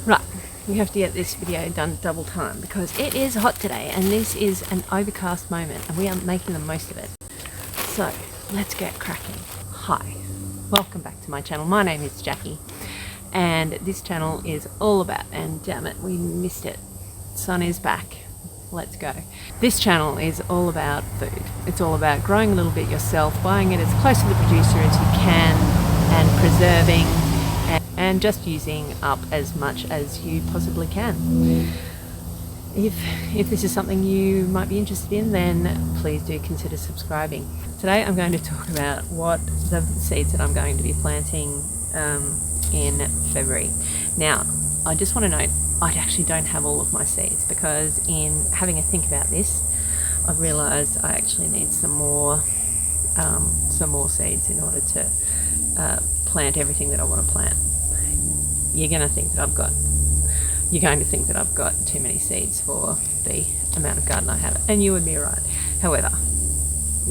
Right, we have to get this video done double time because it is hot today and this is an overcast moment and we are making the most of it. So let's get cracking. Hi, welcome back to my channel. My name is Jackie and this channel is all about, and damn it, we missed it. Sun is back. Let's go. This channel is all about food. It's all about growing a little bit yourself, buying it as close to the producer as you can and preserving and just using up as much as you possibly can. If this is something you might be interested in, then please do consider subscribing. Today I'm going to talk about what the seeds that I'm going to be planting in February. Now, I just want to note, I actually don't have all of my seeds because in having a think about this, I've realised I actually need some more seeds in order to plant everything that I want to plant. You're going to think that I've got too many seeds for the amount of garden I have, and you would be right. However,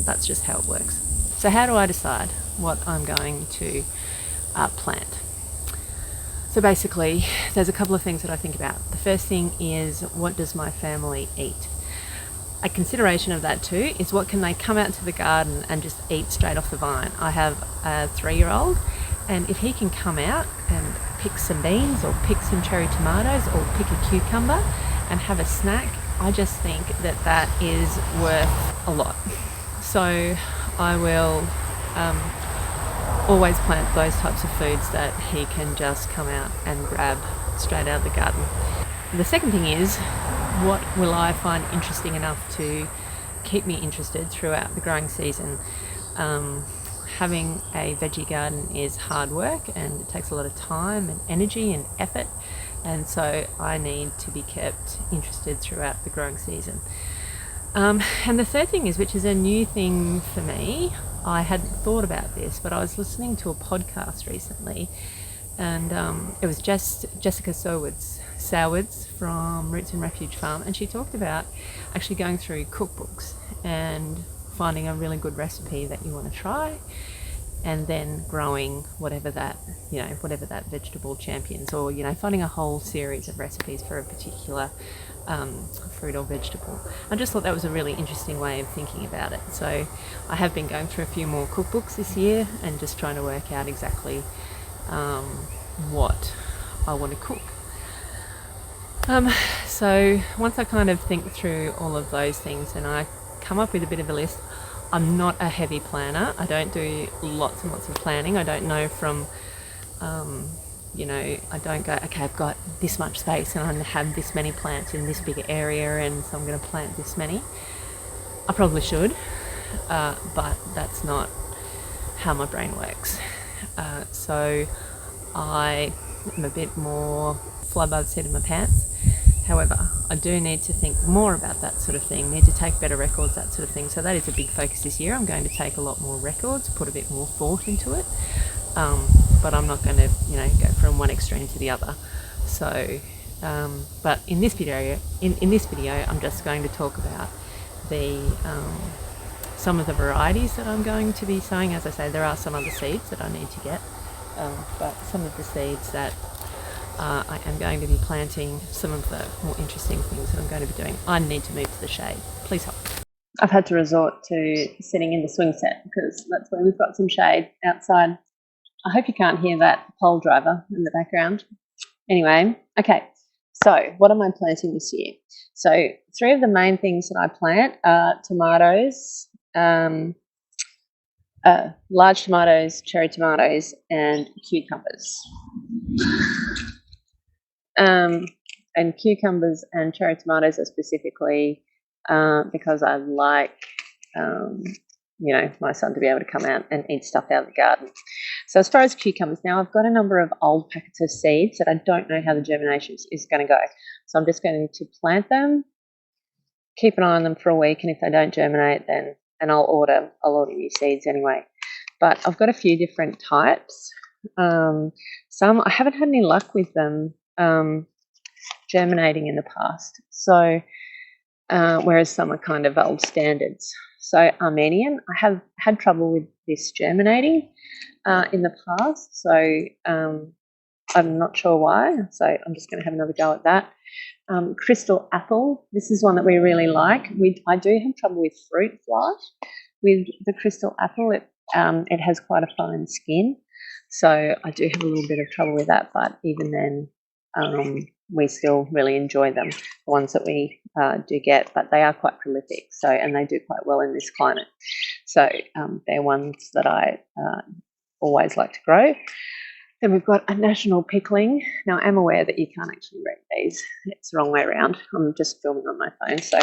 that's just how it works. So how do I decide what I'm going to plant? So basically, there's a couple of things that I think about. The first thing is, what does my family eat? A consideration of that too is, what can they come out to the garden and just eat straight off the vine? I have a 3-year-old, and if he can come out and pick some beans or pick some cherry tomatoes or pick a cucumber and have a snack, I just think that that is worth a lot. So I will always plant those types of foods that he can just come out and grab straight out of the garden. The second thing is, what will I find interesting enough to keep me interested throughout the growing season? Having a veggie garden is hard work and it takes a lot of time and energy and effort, and so I need to be kept interested throughout the growing season. And the third thing is, which is a new thing for me, I hadn't thought about this, but I was listening to a podcast recently, and it was Jessica Sowards from Roots and Refuge Farm, and she talked about actually going through cookbooks and finding a really good recipe that you want to try, and then growing whatever that vegetable champions, or finding a whole series of recipes for a particular fruit or vegetable. I just thought that was a really interesting way of thinking about it. So I have been going through a few more cookbooks this year and just trying to work out exactly what I want to cook. So once I kind of think through all of those things and I come up with a bit of a list. I'm not a heavy planner. I don't do lots and lots of planning. I don't know from, I don't go, okay, I've got this much space and I have this many plants in this big area and so I'm going to plant this many. I probably should, but that's not how my brain works. So I am a bit more fly by the seat of my pants. However, I do need to think more about that sort of thing, need to take better records, that sort of thing. So that is a big focus this year. I'm going to take a lot more records, put a bit more thought into it. But I'm not going to, go from one extreme to the other. So, but in this video, I'm just going to talk about some of the varieties that I'm going to be sowing. As I say, there are some other seeds that I need to get, but some of the seeds that I am going to be planting, some of the more interesting things that I'm going to be doing. I need to move to the shade. Please help. I've had to resort to sitting in the swing set because that's where we've got some shade outside. I hope you can't hear that pole driver in the background. Anyway, okay, so what am I planting this year? So 3 of the main things that I plant are tomatoes, large tomatoes, cherry tomatoes, and cucumbers. And cucumbers and cherry tomatoes are specifically because I like, my son to be able to come out and eat stuff out of the garden. So as far as cucumbers, now I've got a number of old packets of seeds that I don't know how the germination is going to go. So I'm just going to plant them, keep an eye on them for a week, and if they don't germinate, then I'll order new seeds anyway. But I've got a few different types. Some I haven't had any luck with them germinating in the past. So whereas some are kind of old standards. So Armenian, I have had trouble with this germinating in the past. So I'm not sure why, so I'm just going to have another go at that. Crystal apple. This is one that we really like. I do have trouble with fruit fly. With the crystal apple, it has quite a fine skin, so I do have a little bit of trouble with that. But even then, we still really enjoy them, the ones that we do get. But they are quite prolific, and they do quite well in this climate. So they're ones that I always like to grow. Then we've got a national pickling. Now, I'm aware that you can't actually read these. It's the wrong way around. I'm just filming on my phone, so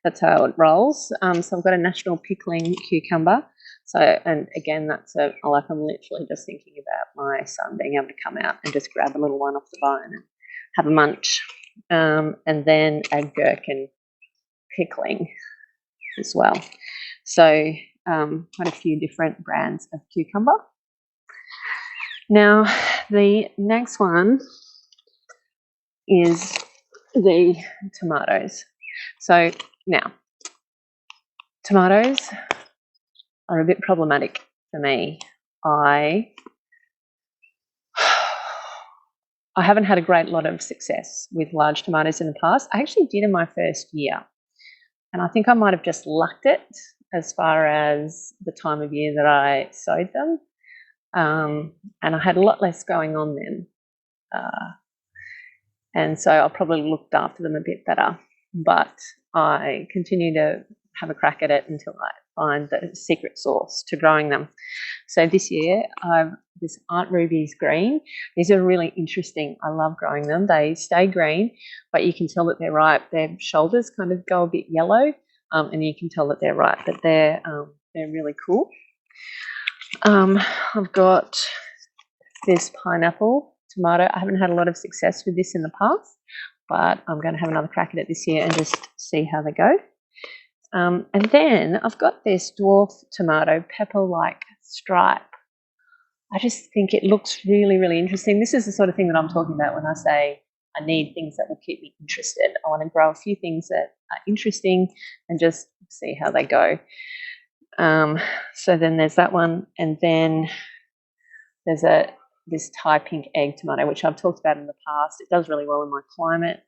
that's how it rolls. So I've got a national pickling cucumber. So, and again, I'm literally just thinking about my son being able to come out and just grab a little one off the bone and have a munch. And then a gherkin pickling as well. So quite a few different brands of cucumber. Now, the next one is the tomatoes. So now, tomatoes are a bit problematic for me. I haven't had a great lot of success with large tomatoes in the past. I actually did in my first year, and I think I might have just lucked it as far as the time of year that I sowed them. And I had a lot less going on then. And so I probably looked after them a bit better. But I continue to have a crack at it until I find the secret sauce to growing them. So this year, this Aunt Ruby's green. These are really interesting. I love growing them. They stay green, but you can tell that they're ripe. Their shoulders kind of go a bit yellow, and you can tell that they're ripe, but they're really cool. I've got this pineapple tomato. I haven't had a lot of success with this in the past, but I'm going to have another crack at it this year and just see how they go. And then I've got this dwarf tomato, pepper-like stripe. I just think it looks really, really interesting. This is the sort of thing that I'm talking about when I say I need things that will keep me interested. I want to grow a few things that are interesting and just see how they go. So then there's that one, and then there's this Thai pink egg tomato, which I've talked about in the past. It does really well in my climate,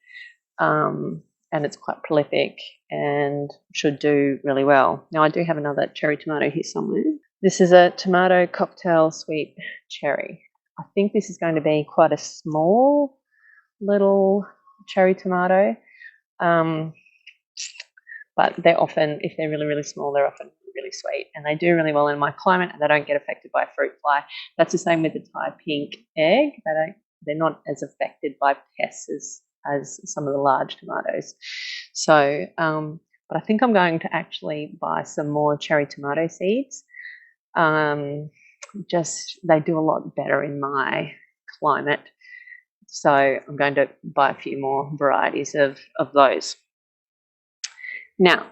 and it's quite prolific and should do really well. Now, I do have another cherry tomato here somewhere. This is a tomato cocktail sweet cherry. I think this is going to be quite a small little cherry tomato, but they're often, if they're really, really small, they're often really sweet, and they do really well in my climate, and they don't get affected by fruit fly. That's the same with the Thai pink egg. They're not as affected by pests as some of the large tomatoes. So, but I think I'm going to actually buy some more cherry tomato seeds. They do a lot better in my climate, so I'm going to buy a few more varieties of those. Now,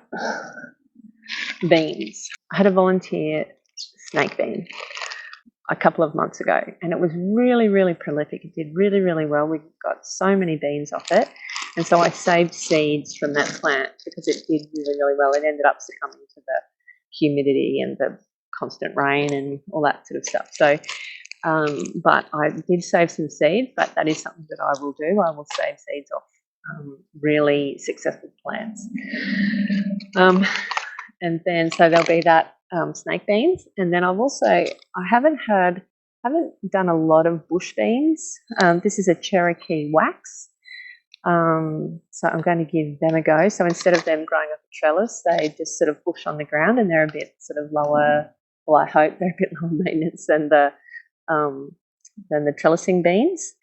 beans. I had a volunteer snake bean a couple of months ago, and it was really, really prolific. It did really, really well. We got so many beans off it, and so I saved seeds from that plant because it did really, really well. It ended up succumbing to the humidity and the constant rain and all that sort of stuff. So, but I did save some seeds, but that is something that I will do. I will save seeds off really successful plants. And then, so there'll be that snake beans. And then I haven't done a lot of bush beans. This is a Cherokee wax. So I'm going to give them a go. So instead of them growing up a trellis, they just sort of bush on the ground, and they're a bit sort of lower. Well, I hope they're a bit lower maintenance than the trellising beans.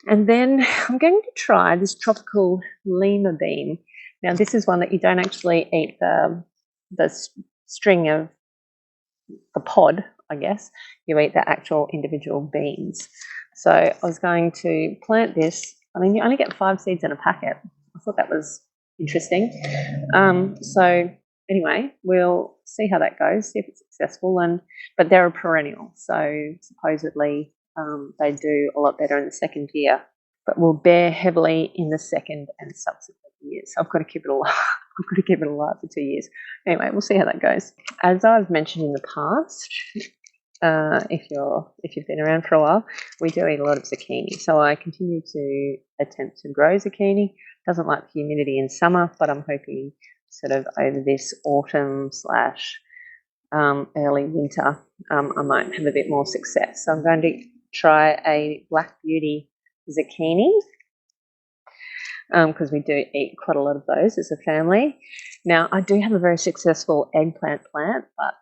And then I'm going to try this tropical Lima bean. Now, this is one that you don't actually eat the string of the pod, I guess. You eat the actual individual beans. So I was going to plant this. I mean, you only get 5 seeds in a packet. I thought that was interesting. So anyway, we'll see how that goes, see if it's successful. But they're a perennial, so supposedly they do a lot better in the second year, but will bear heavily in the second and subsequent years. So I've got to keep it alive. I've got to keep it alive for 2 years. Anyway, we'll see how that goes. As I've mentioned in the past, if you've been around for a while, we do eat a lot of zucchini. So I continue to attempt to grow zucchini. Doesn't like the humidity in summer, but I'm hoping sort of over this autumn slash early winter, I might have a bit more success. So I'm going to try a Black Beauty zucchini, because we do eat quite a lot of those as a family. Now, I do have a very successful eggplant plant, but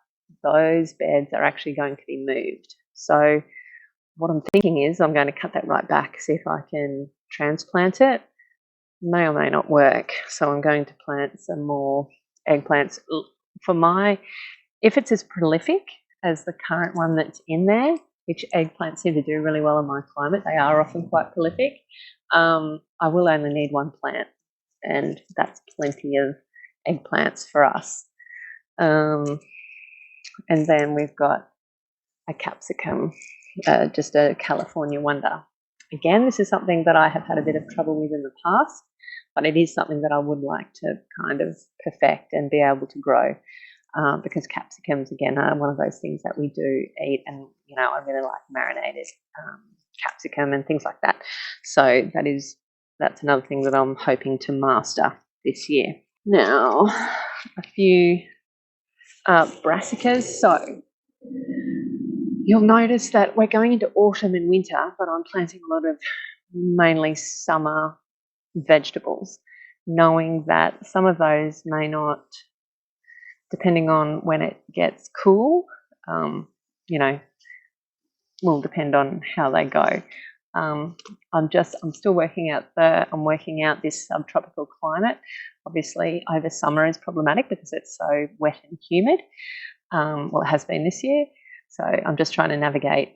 those beds are actually going to be moved. So what I'm thinking is I'm going to cut that right back, see if I can transplant it. May or may not work. So I'm going to plant some more eggplants. If it's as prolific as the current one that's in there, which eggplants seem to do really well in my climate, they are often quite prolific, I will only need one plant, and that's plenty of eggplants for us. And then we've got a capsicum, just a California wonder. Again, this is something that I have had a bit of trouble with in the past, but it is something that I would like to kind of perfect and be able to grow, because capsicums, again, are one of those things that we do eat, and, you know, I really like marinated capsicum and things like that. So that's another thing that I'm hoping to master this year. Now, a few brassicas. So you'll notice that we're going into autumn and winter, but I'm planting a lot of mainly summer vegetables, knowing that some of those may not, depending on when it gets cool, you know, will depend on how they go. I'm still working out this subtropical climate. Obviously, over summer is problematic because it's so wet and humid. Well, it has been this year. So I'm just trying to navigate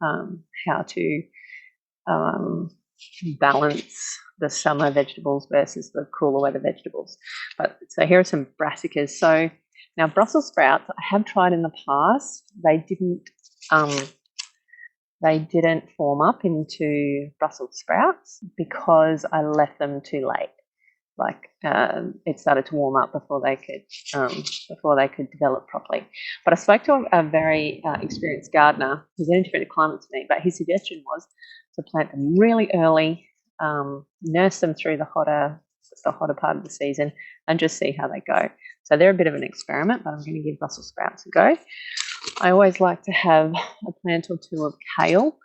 how to balance the summer vegetables versus the cooler weather vegetables. So here are some brassicas. So now Brussels sprouts, I have tried in the past. They didn't form up into Brussels sprouts because I left them too late. Like it started to warm up before they could develop properly. But I spoke to a very experienced gardener who's in a different climate to me, but his suggestion was to plant them really early, nurse them through the hotter part of the season, and just see how they go. So they're a bit of an experiment, but I'm going to give Brussels sprouts a go. I always like to have a plant or two of kale.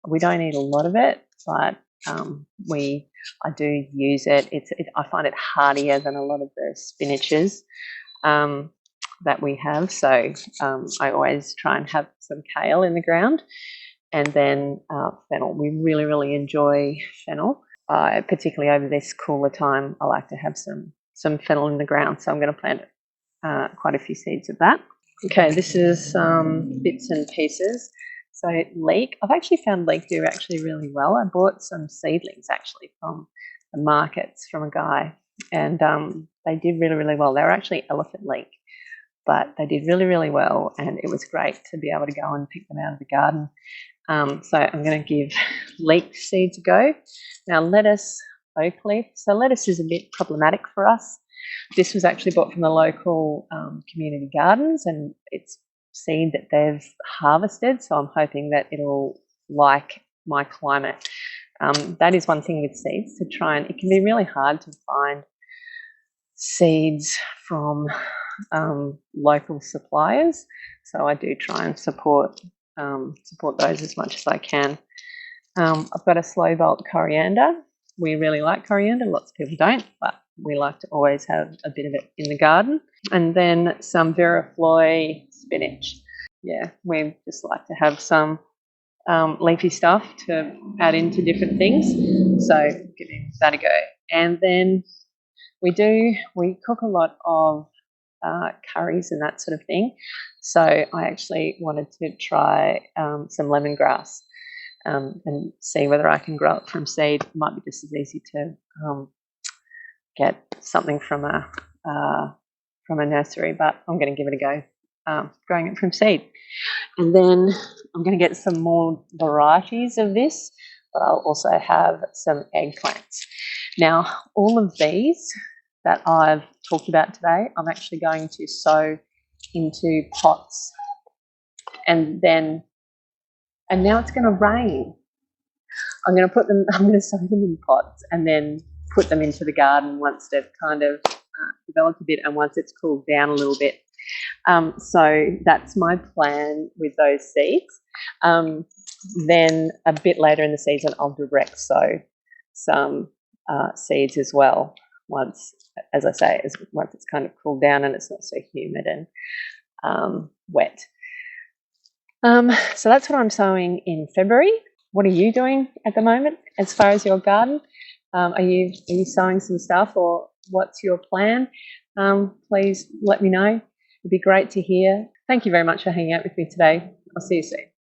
We don't eat a lot of it, but I do use it. I find it hardier than a lot of the spinaches that we have. So I always try and have some kale in the ground, and then fennel. We really, really enjoy fennel. Particularly over this cooler time, I like to have some fennel in the ground. So I'm going to plant quite a few seeds of that. Okay, this is bits and pieces. So leek, I've actually found leek do actually really well. I bought some seedlings actually from the markets from a guy, and they did really, really well. They were actually elephant leek, but they did really, really well, and it was great to be able to go and pick them out of the garden. So I'm going to give leek seeds a go. Now lettuce, oak leaf. So lettuce is a bit problematic for us. This was actually bought from the local community gardens, and it's seed that they've harvested, so I'm hoping that it'll like my climate. That is one thing with seeds, it can be really hard to find seeds from local suppliers, so I do try and support those as much as I can. I've got a slow bolt coriander. We really like coriander, lots of people don't, but we like to always have a bit of it in the garden. And then some Virofloy spinach. Yeah, we just like to have some leafy stuff to add into different things. So giving that a go. And then we cook a lot of curries and that sort of thing. So I actually wanted to try some lemongrass and see whether I can grow it from seed. It might be just as easy to get something from a nursery, but I'm going to give it a go, growing it from seed. And then I'm going to get some more varieties of this, but I'll also have some eggplants. Now, all of these that I've talked about today, I'm actually going to sow into pots and now it's going to rain. I'm going to sow them in pots and then put them into the garden once they've kind of developed a bit and once it's cooled down a little bit. So that's my plan with those seeds. Then a bit later in the season, I'll direct sow some seeds as well. Once, as I say, once it's kind of cooled down and it's not so humid and wet. So that's what I'm sowing in February. What are you doing at the moment as far as your garden? Are you sowing some stuff, or what's your plan? Please let me know. It'd be great to hear. Thank you very much for hanging out with me today. I'll see you soon.